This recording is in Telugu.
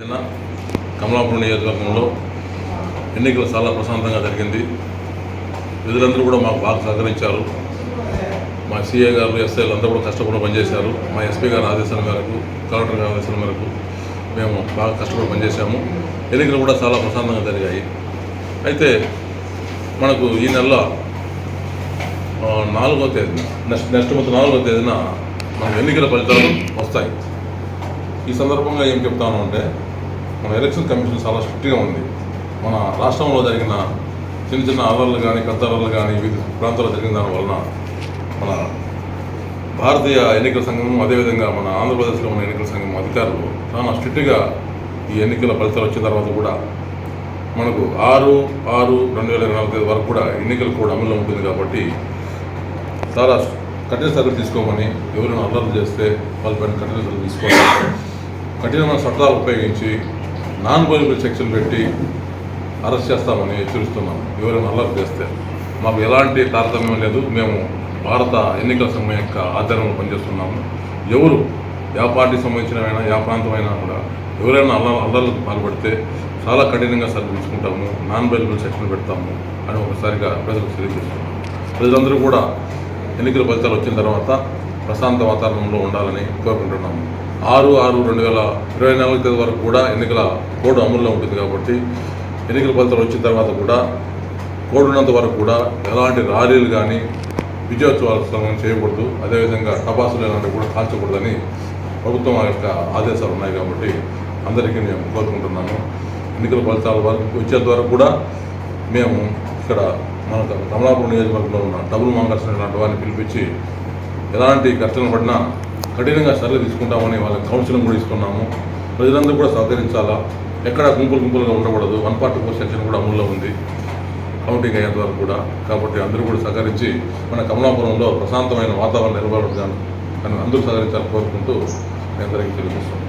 తేదీన కమలాపురం నియోజకవర్గంలో ఎన్నికలు చాలా ప్రశాంతంగా జరిగింది. ప్రజలందరూ కూడా మాకు బాగా సహకరించారు. మా సీఏ గారు, ఎస్ఐలు అందరూ కూడా కష్టపడి పనిచేశారు. మా ఎస్పీ గారి ఆదేశాల మేరకు, కలెక్టర్ గారి ఆదేశాల మేరకు మేము బాగా కష్టపడి పనిచేశాము. ఎన్నికలు కూడా చాలా ప్రశాంతంగా జరిగాయి. అయితే మనకు ఈ నెల 4వ తేదీన నెక్స్ట్ మంత్ 4వ తేదీన మనకు ఎన్నికల ఫలితాలు వస్తాయి. ఈ సందర్భంగా ఏం చెప్తాను అంటే, మన ఎలక్షన్ కమిషన్ చాలా స్ట్రిక్ట్గా ఉంది. మన రాష్ట్రంలో జరిగిన చిన్న చిన్న అల్లర్లు కానీ, పెద్ద అల్లర్లు కానీ వివిధ ప్రాంతాల్లో జరిగిన దానివలన మన భారతీయ ఎన్నికల సంఘం, అదేవిధంగా మన ఆంధ్రప్రదేశ్లో ఉన్న ఎన్నికల సంఘం అధికారులు చాలా స్ట్రిక్ట్గా ఈ ఎన్నికల ఫలితాలు వచ్చిన తర్వాత కూడా మనకు 6/6/2024 వరకు కూడా ఎన్నికలు కూడా అమల్లో ఉంటుంది. కాబట్టి చాలా కఠిన చర్యలు తీసుకోమని, ఎవరైనా అల్లర్లు చేస్తే వాళ్ళపైన కఠిన చర్యలు తీసుకోవాలి. కఠినమైన చట్టాలు ఉపయోగించి నాన్ బెయిలబుల్ సెక్షన్ పెట్టి అరెస్ట్ చేస్తామని హెచ్చరిస్తున్నాం. ఎవరైనా అల్లర్లు చేస్తే మాకు ఎలాంటి తారతమ్యం లేదు. మేము భారత ఎన్నికల సంఘం యొక్క ఆధ్వర్యంలో పనిచేస్తున్నాము. ఎవరు యా పార్టీకి సంబంధించినవైనా, యా ప్రాంతమైనా కూడా ఎవరైనా అల్లర్లకు పాల్పడితే చాలా కఠినంగా చర్యలు తీసుకుంటాము, నాన్ బెయిలబుల్ సెక్షన్ పెడతాము అని ఒకసారిగా ప్రజలకు తెలియజేస్తున్నాము. ప్రజలందరూ కూడా ఎన్నికల ఫలితాలు వచ్చిన తర్వాత ప్రశాంత వాతావరణంలో ఉండాలని కోరుకుంటున్నాము. 6/6/2024 వరకు కూడా ఎన్నికల కోడ్ అమల్లో ఉంటుంది. కాబట్టి ఎన్నికల ఫలితాలు వచ్చిన తర్వాత కూడా కోడ్ ఉన్నంత వరకు కూడా ఎలాంటి ర్యాలీలు కానీ, విజయోత్సవాలు చేయకూడదు. అదేవిధంగా టపాసులు ఇలాంటివి కూడా కాల్చకూడదని ప్రభుత్వం యొక్క ఆదేశాలు ఉన్నాయి. కాబట్టి అందరికీ మేము కోరుకుంటున్నాము. ఎన్నికల ఫలితాల వరకు వచ్చేంత వరకు కూడా మేము ఇక్కడ మన కమలాపురం నియోజకవర్గంలో ఉన్న డబుల్ మాంగర్స్ లాంటి వారిని పిలిపించి ఎలాంటి ఘర్షణలు పడినా కఠినంగా చర్యలు తీసుకుంటామని వాళ్ళకి కౌన్సిలింగ్ కూడా ఇస్తున్నాము. ప్రజలందరూ కూడా సహకరించాలా. ఎక్కడ గుంపులుగా ఉండకూడదు. 144 సెక్షన్ కూడా అమల్లో ఉంది కౌంటింగ్ అయ్యేంత వరకు కూడా. కాబట్టి అందరూ కూడా సహకరించి మన కమలాపురంలో ప్రశాంతమైన వాతావరణం నిలబడాలని అందరూ సహకరించాలని కోరుకుంటూ అందరికీ తెలియజేస్తాం.